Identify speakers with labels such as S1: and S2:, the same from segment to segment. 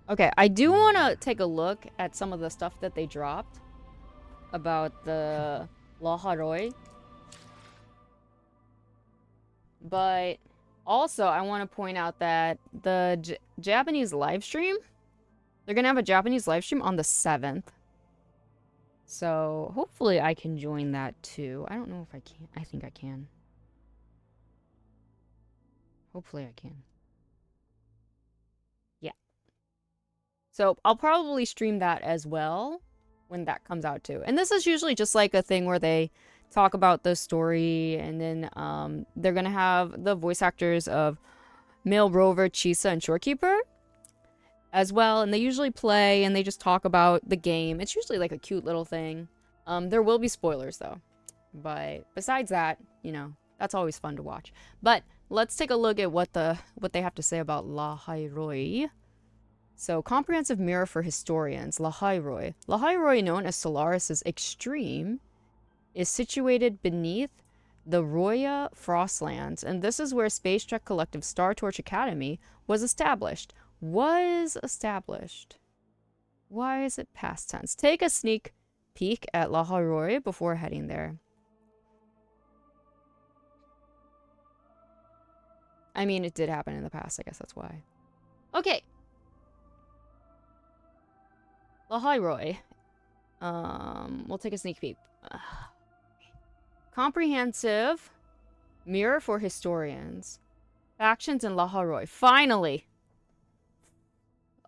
S1: Okay, I do want to take a look at some of the stuff that they dropped about the LAHAI-ROI. But also, I want to point out that the Japanese live stream, they're going to have a Japanese live stream on the 7th. So hopefully I can join that too. I don't know if I can. I think I can. Hopefully I can. Yeah. So I'll probably stream that as well when that comes out too. And this is usually just like a thing where they talk about the story, and then they're gonna have the voice actors of Male Rover, Chisa, and Shorekeeper as well, and they usually play and they just talk about the game. It's usually like a cute little thing. There will be spoilers though, but besides that, you know, that's always fun to watch. But let's take a look at what they have to say about LAHAI-ROI. So, comprehensive mirror for historians, LAHAI-ROI. LAHAI-ROI, known as Solaris's extreme, is situated beneath the Roya Frostlands, and this is where Space Trek Collective Star Torch Academy was established. Why is it past tense? Take a sneak peek at LAHAI-ROI before heading there. I mean, it did happen in the past. I guess that's why. Okay. LAHAI-ROI. We'll take a sneak peek. Comprehensive mirror for historians. Factions in LAHAI-ROI. Finally!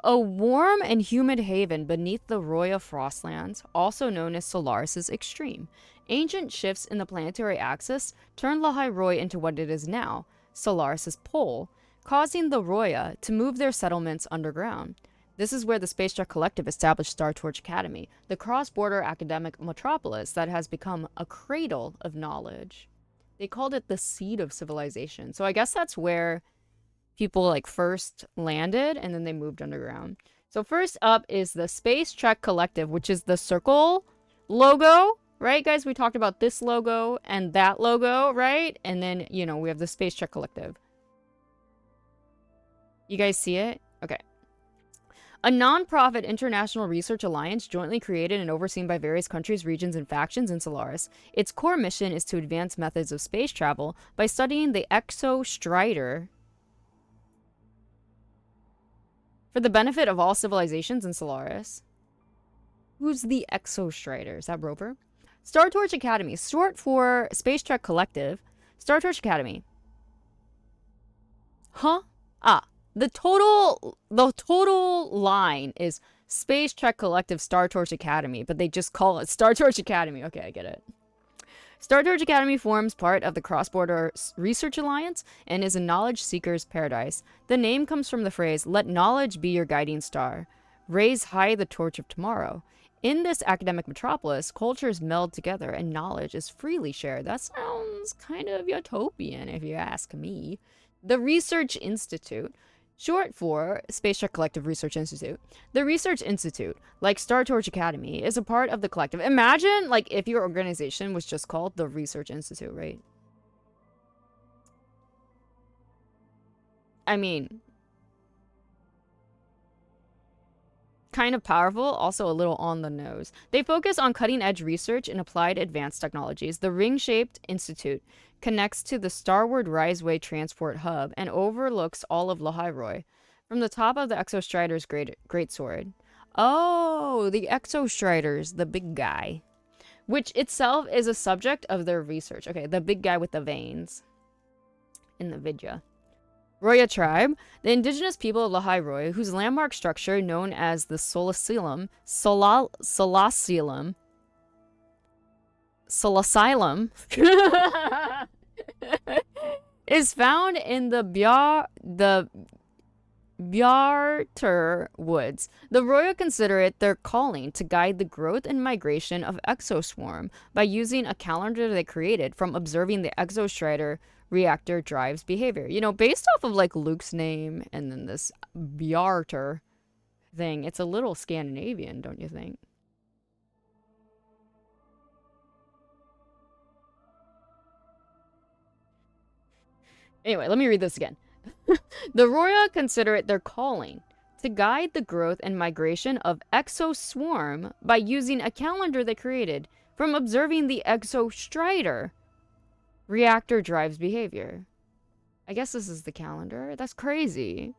S1: A warm and humid haven beneath the Roya Frostlands, also known as Solaris's extreme. Ancient shifts in the planetary axis turned LAHAI-ROI into what it is now, Solaris's pole, causing the Roya to move their settlements underground. This is where the Space Trek Collective established Star Torch Academy, the cross-border academic metropolis that has become a cradle of knowledge. They called it the seed of civilization. So I guess that's where people like first landed and then they moved underground. So first up is the Space Trek Collective, which is the circle logo, right guys? We talked about this logo and that logo, right? And then, you know, we have the Space Trek Collective. You guys see it? Okay. A non-profit international research alliance jointly created and overseen by various countries, regions, and factions in Solaris. Its core mission is to advance methods of space travel by studying the exostrider for the benefit of all civilizations in Solaris. Who's the exostrider? Is that Rover? Star Torch Academy, short for Space Trek Collective. Star Torch Academy. Huh? Ah. The total line is Space Trek Collective Star Torch Academy, but they just call it Star Torch Academy. Okay, I get it. Star Torch Academy forms part of the Cross-Border Research Alliance and is a knowledge seeker's paradise. The name comes from the phrase, "Let knowledge be your guiding star. Raise high the torch of tomorrow." In this academic metropolis, cultures meld together and knowledge is freely shared. That sounds kind of utopian if you ask me. The Research Institute, short for Space Trek Collective Research Institute. The Research Institute, like Star Torch Academy, is a part of the collective. Imagine, like, if your organization was just called the Research Institute, right? I mean, kind of powerful, also a little on the nose. They focus on cutting-edge research and applied advanced technologies. The ring-shaped institute connects to the Starward Riseway transport hub and overlooks all of LAHAI-ROI from the top of the Exostrider's greatsword. Oh, the Exostriders, the big guy, which itself is a subject of their research. Okay, the big guy with the veins in the Vidya. Roya tribe, the indigenous people of LAHAI-ROI, whose landmark structure, known as the Solasilum, is found in the Bjarter Woods. The Roya consider it their calling to guide the growth and migration of Exoswarm by using a calendar they created from observing the Exostrider reactor drives behavior. You know, based off of like Luke's name and then this Bjarter thing, it's a little Scandinavian, don't you think? Anyway, let me read this again. The Roya consider it their calling to guide the growth and migration of Exoswarm by using a calendar they created from observing the Exostrider reactor drives behavior. I guess this is the calendar? That's crazy.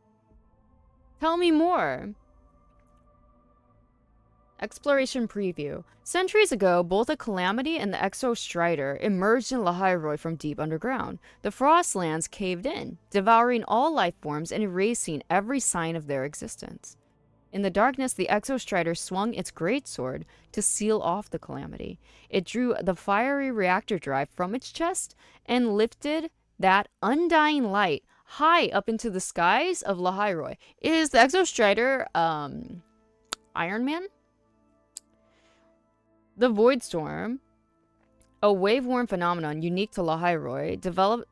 S1: Tell me more. Exploration preview. Centuries ago, both the Calamity and the Exostrider emerged in LAHAI-ROI from deep underground. The Frostlands caved in, devouring all life forms and erasing every sign of their existence. In the darkness, the Exostrider swung its greatsword to seal off the Calamity. It drew the fiery reactor drive from its chest and lifted that undying light high up into the skies of LAHAI-ROI. Is the Exostrider, Iron Man? The Void Storm, a wave-worn phenomenon unique to LAHAI-ROI,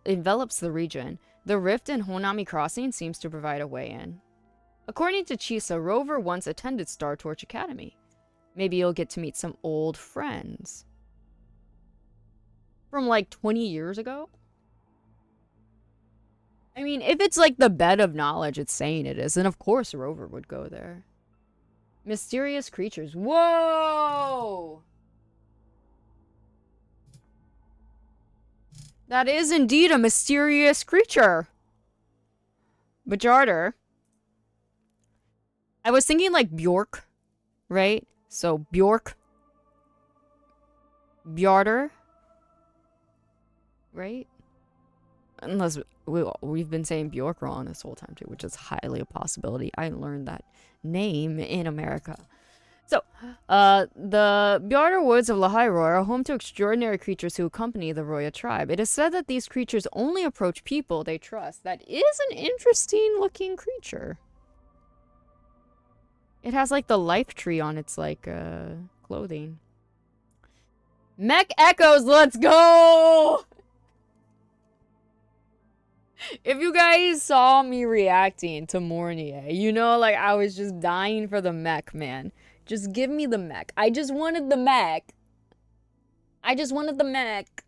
S1: envelops the region. The rift in Honami Crossing seems to provide a way in. According to Chisa, Rover once attended Star Torch Academy. Maybe you'll get to meet some old friends. From like 20 years ago? I mean, if it's like the bed of knowledge it's saying it is, then of course Rover would go there. Mysterious creatures. Whoa! That is indeed a mysterious creature. Bajarder. I was thinking like Bjork, right? So Bjork. Bjarder. Right? Unless we've been saying Bjork wrong this whole time too, which is highly a possibility. I learned that name in America. So, the Bjarder Woods of LAHAI-ROI are home to extraordinary creatures who accompany the Roya tribe. It is said that these creatures only approach people they trust. That is an interesting looking creature. It has like the life tree on its like clothing. Mech Echoes, let's go! If you guys saw me reacting to Mornier, you know, like I was just dying for the mech, man. Just give me the mech. I just wanted the mech. I just wanted the mech.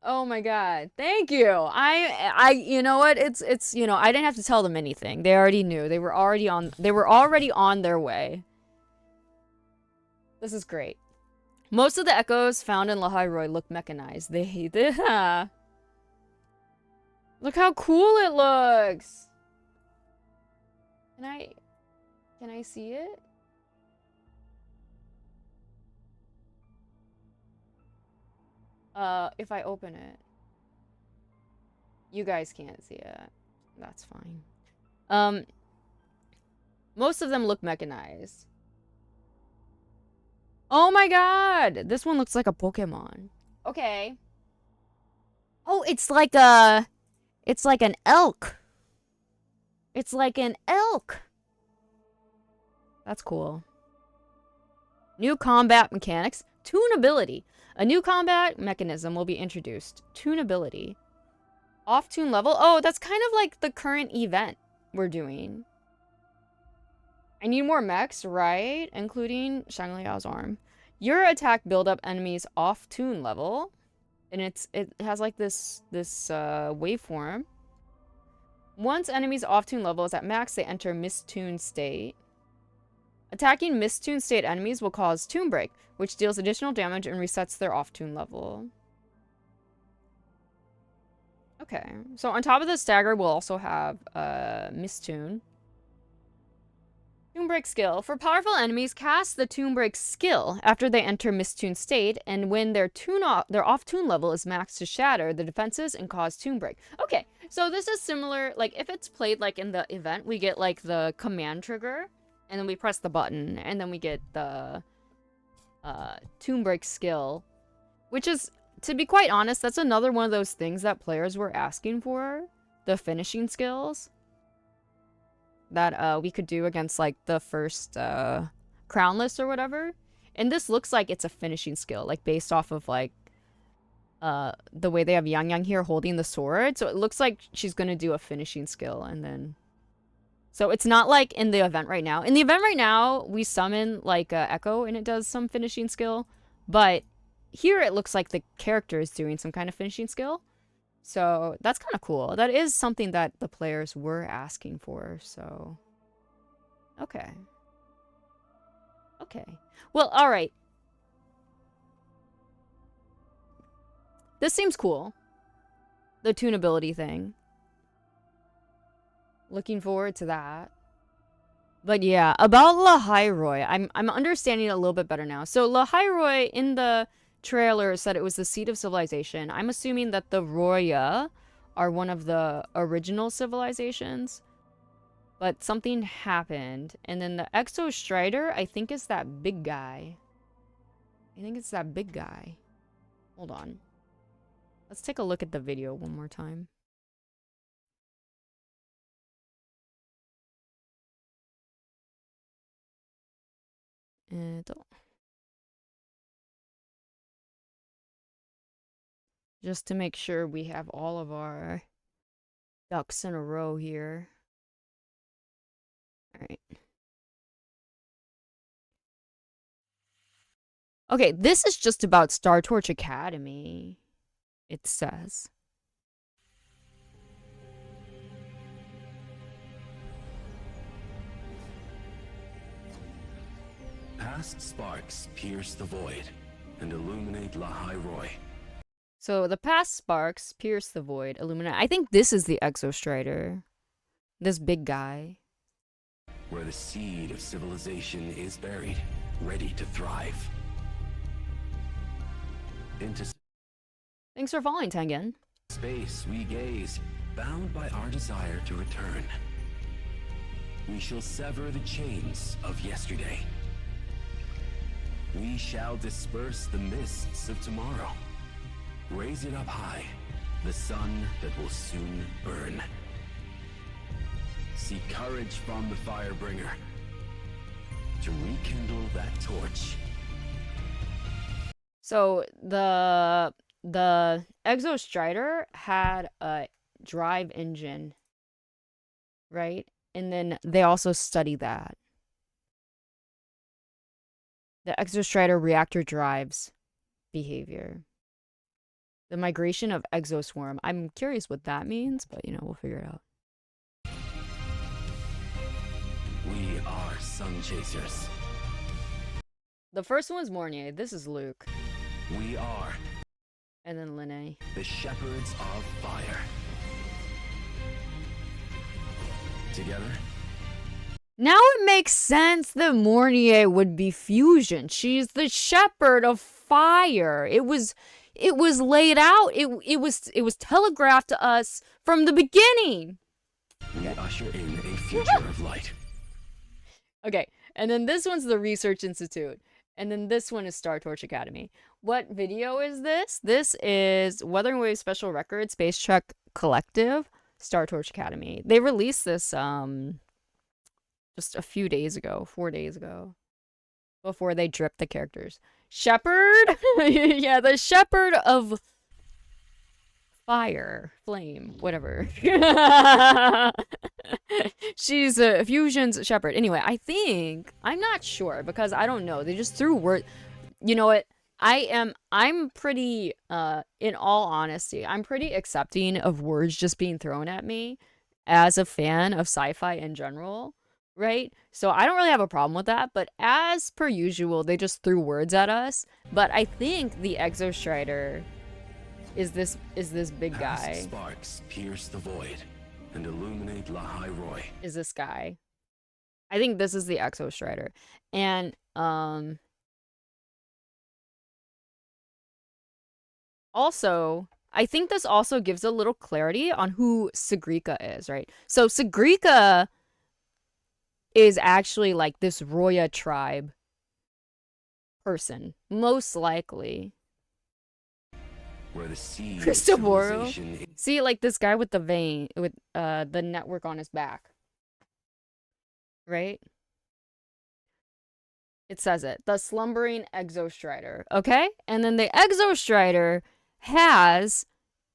S1: Oh my god. Thank you. You know what? It's, you know, I didn't have to tell them anything. They already knew. They were already on their way. This is great. Most of the echoes found in LAHAI-ROI look mechanized. They hate it. Look how cool it looks. Can I see it? If I open it. You guys can't see it. That's fine. Most of them look mechanized. Oh my god! This one looks like a Pokemon. Okay. Oh, it's like an elk. It's like an elk. That's cool. New combat mechanics. Tunability. A new combat mechanism will be introduced. Tunability. Off-tune level. Oh, that's kind of like the current event we're doing. I need more mechs, right? Including Shang-Liao's arm. Your attack build up enemies off-tune level. And it has like this waveform. Once enemies off-tune level is at max, they enter mistune state. Attacking mistune state enemies will cause tune break, which deals additional damage and resets their off-tune level. Okay, so on top of the stagger, we'll also have mistune. Tune break skill. For powerful enemies, cast the tune break skill after they enter mistune state, and when their off-tune level is maxed to shatter the defenses and cause tune break. Okay, so this is similar. Like if it's played like in the event, we get like the command trigger. And then we press the button, and then we get the tune break skill. Which is, to be quite honest, that's another one of those things that players were asking for. The finishing skills. That we could do against, like, the first crown list or whatever. And this looks like it's a finishing skill, like, based off of, like, the way they have Yang Yang here holding the sword. So it looks like she's gonna do a finishing skill, and then... So it's not like in the event right now. In the event right now, we summon like Echo and it does some finishing skill. But here it looks like the character is doing some kind of finishing skill. So that's kind of cool. That is something that the players were asking for, so... Okay. Okay. Well, alright. This seems cool. The tunability thing. Looking forward to that. But yeah, about LAHAI-ROI, I'm understanding it a little bit better now. So LAHAI-ROI in the trailer said it was the seat of civilization. I'm assuming that the Roya are one of the original civilizations. But something happened. And then the Exo Strider, I think is that big guy. I think it's that big guy. Hold on. Let's take a look at the video one more time. And just to make sure we have all of our ducks in a row here. All right. Okay, this is just about Star Torch Academy, it says.
S2: Past sparks pierce the void and illuminate LAHAI-ROI.
S1: So the past sparks pierce the void, illuminate. I think this is the Exo Strider. This big guy.
S2: Where the seed of civilization is buried, ready to thrive. Into
S1: Thanks for following, Tengen.
S2: space we gaze, bound by our desire to return. We shall sever the chains of yesterday. We shall disperse the mists of tomorrow. Raise it up high, the sun that will soon burn. Seek courage from the Firebringer to rekindle that torch.
S1: So the Exo Strider had a drive engine, right? And then they also study that. The Exo Strider reactor drives behavior. The migration of Exoswarm. I'm curious what that means, but we'll figure it out.
S2: We are sun chasers.
S1: The first one is Mornier. This is Luke.
S2: We are.
S1: And then Linne.
S2: The shepherds of fire. Together.
S1: Now it makes sense that Mornier would be fusion. She's the shepherd of fire. It was laid out. It was telegraphed to us from the beginning.
S2: We usher in a future of light.
S1: Okay, and then this one's the Research Institute. And then this one is Star Torch Academy. What video is this? This is Wuthering Wave Special Record Space Trek Collective, Star Torch Academy. They released this just a few days ago, 4 days ago, before they dripped the characters. Shepherd? Yeah, the shepherd of fire, flame, whatever. She's a fusion's shepherd. Anyway, I'm not sure because I don't know. They just threw word. You know what? I'm pretty, in all honesty, I'm pretty accepting of words just being thrown at me as a fan of sci-fi in general, right? So I don't really have a problem with that, but as per usual, they just threw words at us. But I think the Exo Strider is this big guy.
S2: Past sparks pierce the void and illuminate LAHAI-ROI.
S1: Is this guy. I think this is the Exo Strider. And also, I think this also gives a little clarity on who Sigrika is, right? So Sigrika is actually like this Roya tribe person, most likely.
S2: Where the seed of
S1: Cristoboro.
S2: civilization
S1: See, like this guy with the vein, with the network on his back. Right? It says it. The slumbering Exo Strider. Okay? And then the Exo Strider has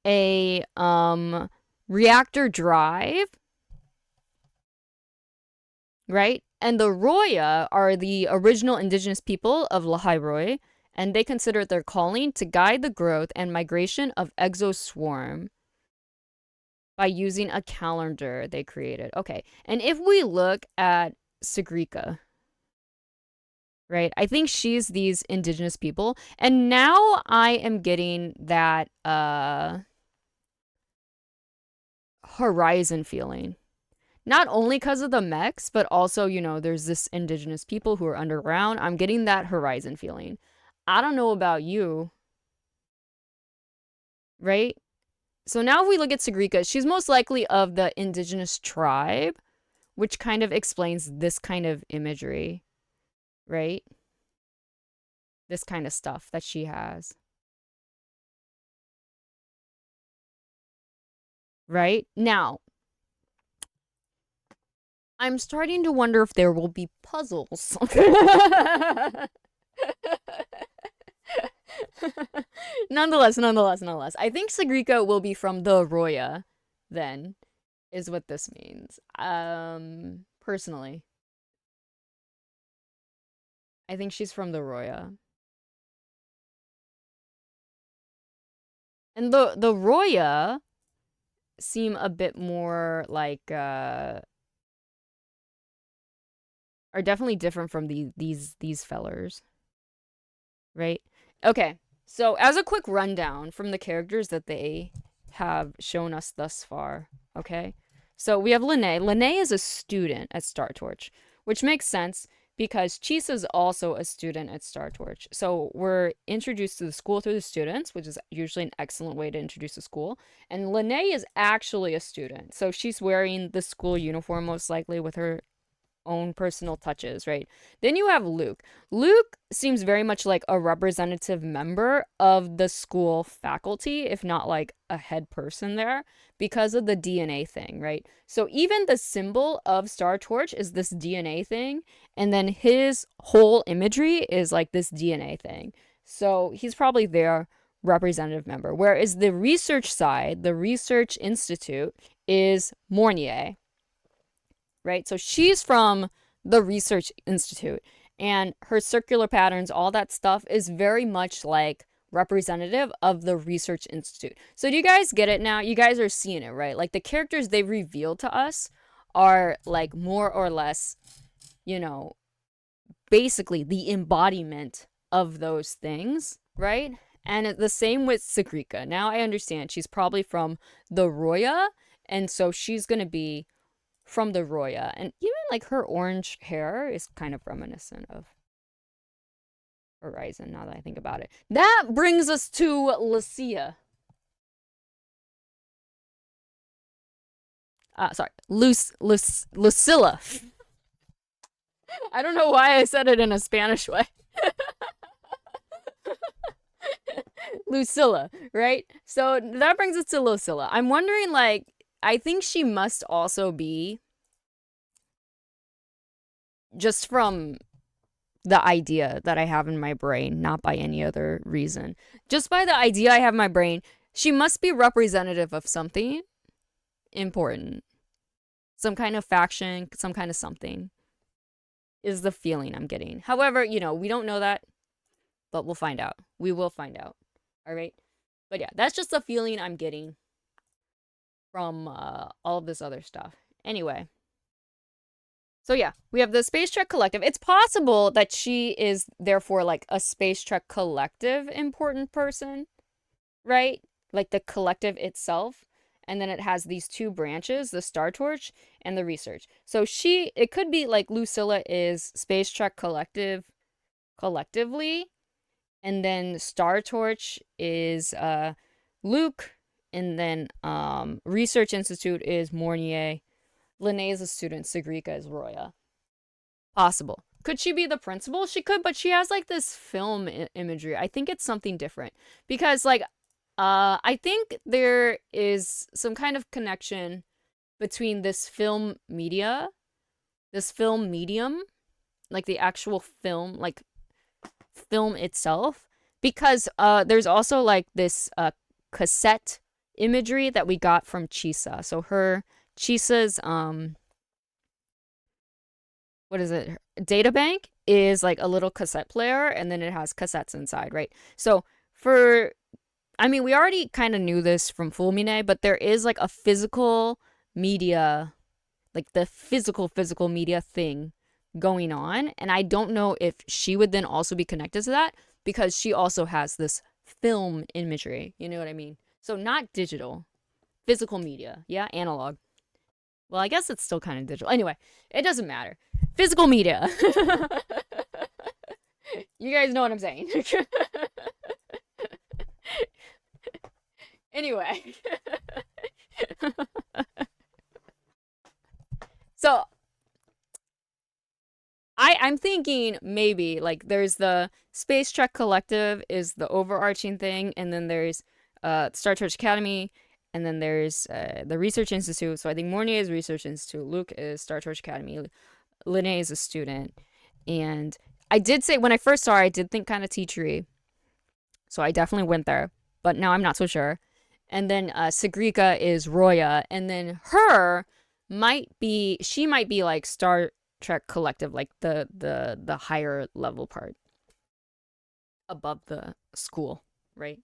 S1: a reactor drive. Right? And the Roya are the original indigenous people of LAHAI-ROI, and they consider it their calling to guide the growth and migration of Exoswarm by using a calendar they created. Okay, and if we look at Sagrika, right? I think she's these indigenous people. And now I am getting that horizon feeling. Not only because of the mechs, but also, you know, there's this indigenous people who are underground. I'm getting that horizon feeling. I don't know about you, right? So now if we look at Sagrika, she's most likely of the indigenous tribe, which kind of explains this kind of imagery, right? This kind of stuff that she has. Right? Now, I'm starting to wonder if there will be puzzles. Nonetheless. I think Sagrika will be from the Roya, then, is what this means. Personally. I think she's from the Roya. And the Roya seem a bit more like are definitely different from these fellers. Right? Okay. So, as a quick rundown from the characters that they have shown us thus far, okay? So, we have Lene. Lene is a student at Star Torch, which makes sense because Chisa's also a student at Star Torch. So, we're introduced to the school through the students, which is usually an excellent way to introduce a school. And Lene is actually a student. So, she's wearing the school uniform most likely with her own personal touches, right? Then you have Luke. Luke seems very much like a representative member of the school faculty, if not like a head person there, because of the DNA thing, right? So even the symbol of Star Torch is this DNA thing, and then his whole imagery is like this DNA thing. So he's probably their representative member. Whereas the research side, the research institute, is Mornier, right? So she's from the Research Institute, and her circular patterns, all that stuff is very much like representative of the Research Institute. So do you guys get it now? You guys are seeing it, right? Like the characters they revealed to us are like more or less, you know, basically the embodiment of those things, right? And the same with Sagrika. Now I understand she's probably from the Roya, and so she's going to be from the Roya. And even like her orange hair is kind of reminiscent of Horizon now that I think about it. That brings us to Lucia. Sorry, Lucilla. I don't know why I said it in a Spanish way. Lucilla, right? So that brings us to Lucilla. I'm wondering, like, I think she must also be just from the idea that I have in my brain, not by any other reason. Just by the idea I have in my brain, she must be representative of something important. Some kind of faction, some kind of something is the feeling I'm getting. However, you know, we don't know that, but we'll find out. We will find out. All right? But yeah, that's just the feeling I'm getting from all of this other stuff. Anyway. So yeah, we have the Space Trek Collective. It's possible that she is therefore like a Space Trek Collective important person, right? Like the collective itself. And then it has these two branches, the Star Torch and the Research. So it could be like Lucilla is Space Trek Collective collectively. And then Star Torch is Luke. And then Research Institute is Mornier. Lene is a student. Sagrika is Roya. Possible. Could she be the principal? She could, but she has like this film imagery. I think it's something different because like I think there is some kind of connection between this film medium, like the actual film, like film itself, because there's also like this cassette imagery that we got from Chisa. So Chisa's what is it? Data bank is like a little cassette player, and then it has cassettes inside, right? So for I mean, we already kind of knew this from Fulmine, but there is like a physical media, like the physical media thing going on. And I don't know if she would then also be connected to that because she also has this film imagery. You know what I mean? So not digital, physical media. Yeah, analog. Well, I guess it's still kind of digital. Anyway, it doesn't matter. Physical media. You guys know what I'm saying. Anyway. So I'm thinking maybe like there's the Space Trek Collective is the overarching thing, and then there's Star Trek Academy, and then there's the Research Institute. So I think Mornay is Research Institute, Luke is Star Trek Academy, Linnae is a student, and I did say when I first saw her, I did think kind of teachery, so I definitely went there, but now I'm not so sure. And then Sigrika is Roya, and then her she might be like Star Trek Collective, like the higher level part above the school, right?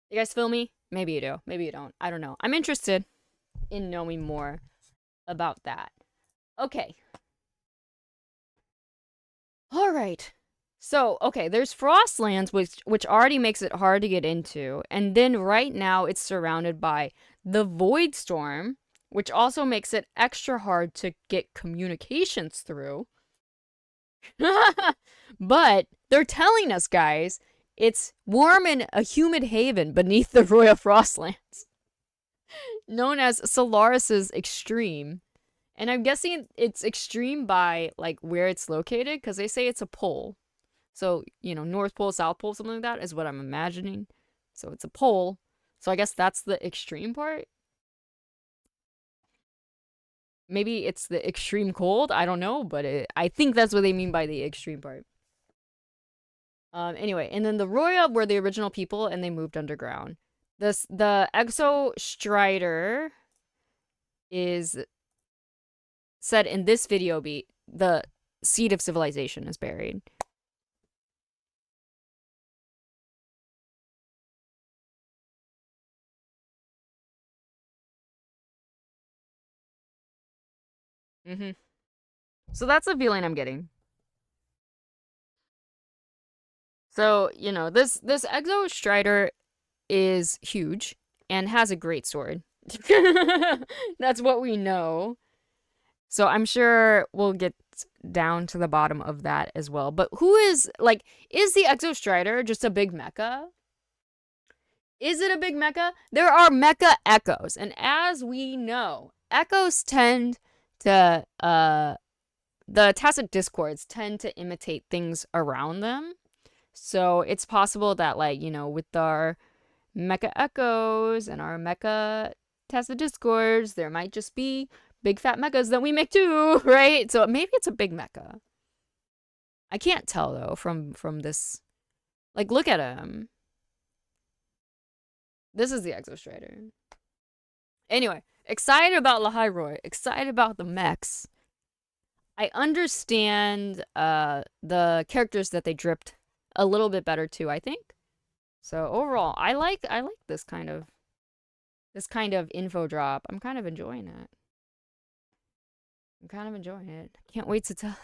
S1: You guys feel me? Maybe you do, maybe you don't. I don't know. I'm interested in knowing more about that. Okay. All right. So, okay, there's Frostlands, which already makes it hard to get into, and then right now it's surrounded by the Void Storm, which also makes it extra hard to get communications through. But they're telling us, guys, it's warm and a humid haven beneath the Royal Frostlands, known as Solaris's Extreme. And I'm guessing it's extreme by like where it's located, because they say it's a pole. So, you know, North Pole, South Pole, something like that is what I'm imagining. So it's a pole. So I guess that's the extreme part. Maybe it's the extreme cold. I don't know, but I think that's what they mean by the extreme part. Anyway, and then the Roya were the original people, and they moved underground. The Exo Strider is said in this video beat the seed of civilization is buried. Mm-hmm. So that's the feeling I'm getting. So, you know, this Exo Strider is huge and has a great sword. That's what we know. So I'm sure we'll get down to the bottom of that as well. But who is the Exo Strider just a big mecha? Is it a big mecha? There are mecha echoes, and as we know, echoes tend to the tacit discords tend to imitate things around them. So it's possible that, like, you know, with our mecha echoes and our mecha tacit discords, there might just be big fat mechas that we make too, right? So maybe it's a big mecha. I can't tell though from this. Like, look at him. This is the Exo Strider. Anyway, excited about LAHAI-ROI. Excited about the mechs. I understand the characters that they dripped a little bit better too, I think. So overall, I like this kind of info drop. I'm kind of enjoying it. I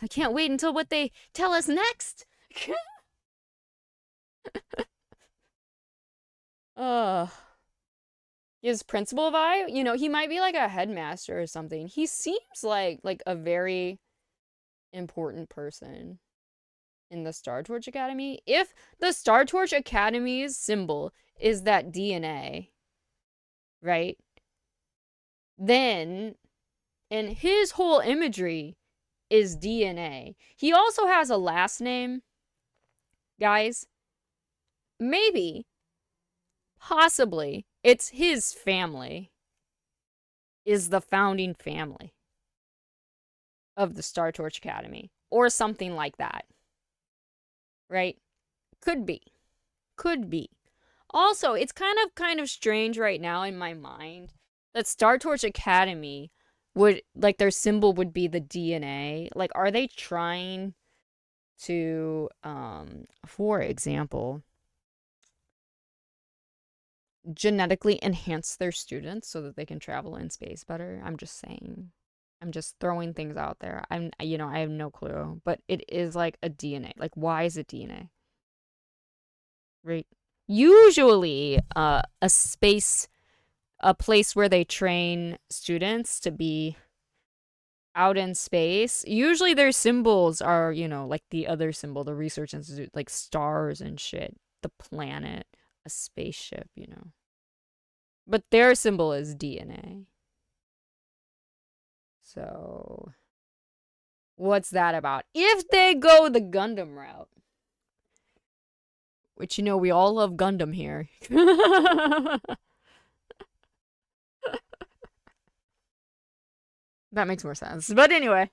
S1: can't wait until what they tell us next. His principal vibe, you know, he might be like a headmaster or something. He seems like a very important person in the Star Torch Academy. If the Star Torch Academy's symbol is that DNA, right? Then, and his whole imagery is DNA. He also has a last name, guys. Maybe, possibly, it's his family is the founding family of the Star Torch Academy, or something like that. Right? Could be. Also, it's kind of strange right now in my mind that Star Torch Academy would, like, their symbol would be the DNA. Like, are they trying to, for example, genetically enhance their students so that they can travel in space better. I'm just saying. I'm just throwing things out there. I have no clue, but it is like a DNA. Like, why is it DNA? Right? Usually, a place where they train students to be out in space. Usually their symbols are, like the other symbol, the research institute, like stars and shit, the planet, a spaceship. But their symbol is DNA. So, what's that about? If they go the Gundam route, which, we all love Gundam here. That makes more sense. But anyway.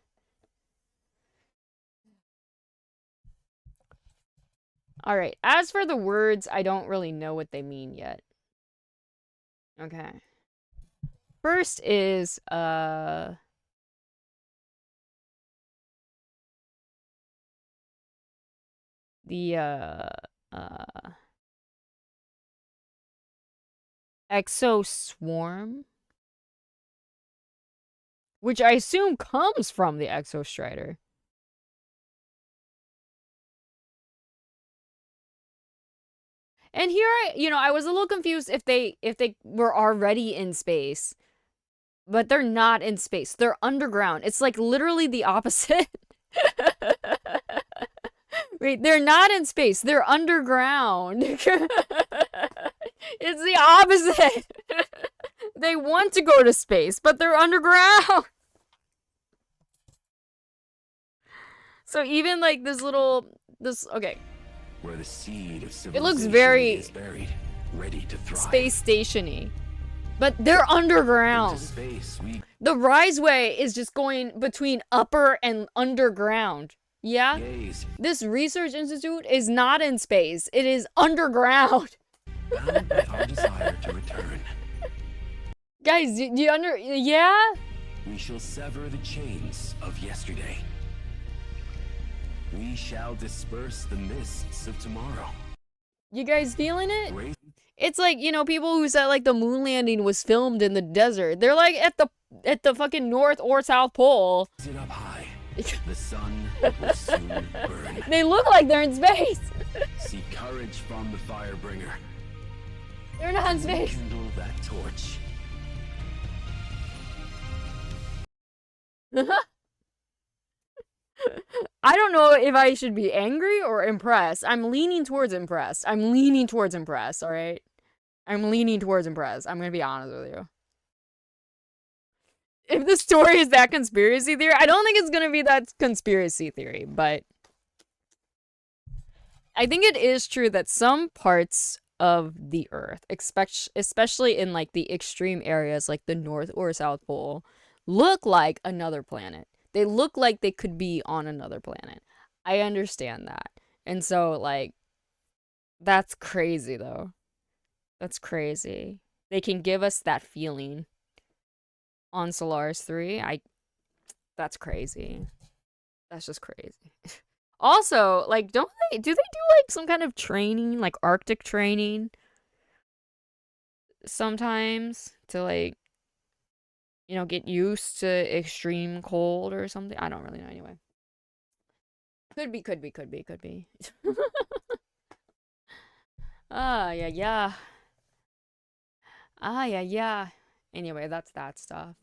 S1: All right. As for the words, I don't really know what they mean yet. Okay. First is the exo-swarm, which I assume comes from the exostrider. And here I was a little confused if they were already in space, but they're not in space. They're underground. It's like literally the opposite. Wait, they're not in space. They're underground. It's the opposite. They want to go to space, but they're underground. So even like okay.
S2: Where the seed of
S1: It looks
S2: civilization
S1: very
S2: is buried, ready to thrive.
S1: Space station-y. But they're underground.
S2: Into space,
S1: The riseway is just going between upper and underground. Yeah?
S2: gaze,
S1: This research institute is not in space. It is underground.
S2: bound by our desire to return.
S1: Guys, do you yeah?
S2: We shall sever the chains of yesterday. We shall disperse the mists of tomorrow.
S1: You guys feeling it?
S2: Raise
S1: It's like, people who said like the moon landing was filmed in the desert. They're like at the fucking North or South Pole.
S2: it up high. The sun will soon burn.
S1: They look like they're in space.
S2: See courage from the firebringer.
S1: They're not in space.
S2: Kindle that torch.
S1: I don't know if I should be angry or impressed. I'm leaning towards impressed. All right? I'm leaning towards impressed. I'm gonna be honest with you. If the story is that conspiracy theory, I don't think it's gonna be that conspiracy theory, but I think it is true that some parts of the Earth, especially in like the extreme areas like the North or South Pole, look like another planet. They look like they could be on another planet. I understand that. And so, like, that's crazy, though. That's crazy. They can give us that feeling on Solaris 3. That's crazy. That's just crazy. Also, like, do they do like some kind of training, like Arctic training sometimes to like, get used to extreme cold or something? I don't really know anyway. Could be. Yeah. Yeah. Anyway, that's that stuff.